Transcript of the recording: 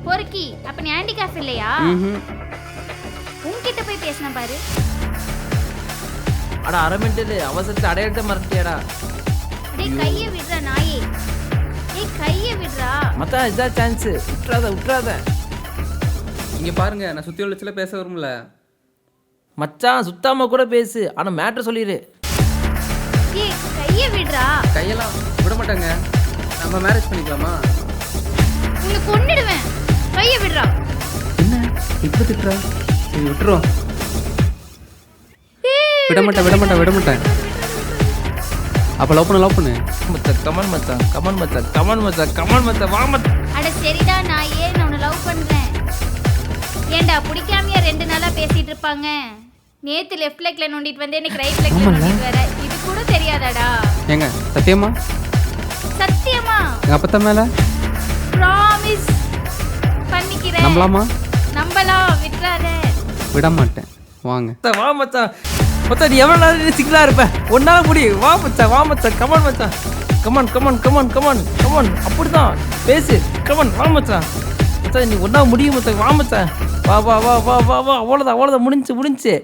பொறுக்கி அப்ப நீ ஹேண்டிகேப் இல்லையா? உன்கிட்ட போய் பேசின பாரு. அட அரை மினிட்ல அவசரத்துல அடையாளத்தை மறந்துட்டியாடா. டேய் கையை விடுறா நாயே. டேய் கையை விடுறா. மச்சான் இதான் சான்ஸ். விட்டுறாத. இங்க பாருங்க, நான் சுத்தி உள்ள பேச வரும்ல. மச்சான் சுத்தாம கூட பேசு, ஆனா மேட்டர் சொல்லிடு. டேய் கையை விடுறா. கையெல்லாம் விட மாட்டாங்க. நம்ம மேரேஜ் பண்ணிக்கலாமா? உன்னை கொன்னுடுவேன். கையை விடுறா. என்ன இப்போ திட்டுறா? சரி விட்டுருவோம். விட மாட்டேன். அப்போ லவ் பண்ணு. கமான் மச்சான் வா மச்சான். அட சரிடா நான் ஏன் உன்னை லவ் பண்றேன். ஏன்டா பிடிக்காமையா 2 நாளா பேசிட்டு இருப்பாங்க. நேத்து லெஃப்ட் லெக்ல நோண்டிட்டு வந்து எனக்கு ரைட் லெக்ல நோண்டிட்டு வர. இது கூட தெரியாதாடா? ஏங்க சத்தியமா? எங்க அப்பத்தா மேல ப்ராமிஸ் பண்ணிக்கிறேன். நம்பலாம் விட்டுறாத. விட மாட்டேன். வாங்க. வா மச்சான். மச்சான் நீ எவ்வளவு நேரம் சிங்கிளா இருப்ப? ஒன்னால முடி. வா மச்சான். கமான் மச்சான். கமான். அப்படிதான் பேசு. கமான் வா மச்சான். மச்சான் நீ ஒன்னா முடியும் மச்சான். வா மச்சான். வா. அவ்வளோதான் முடிஞ்சு.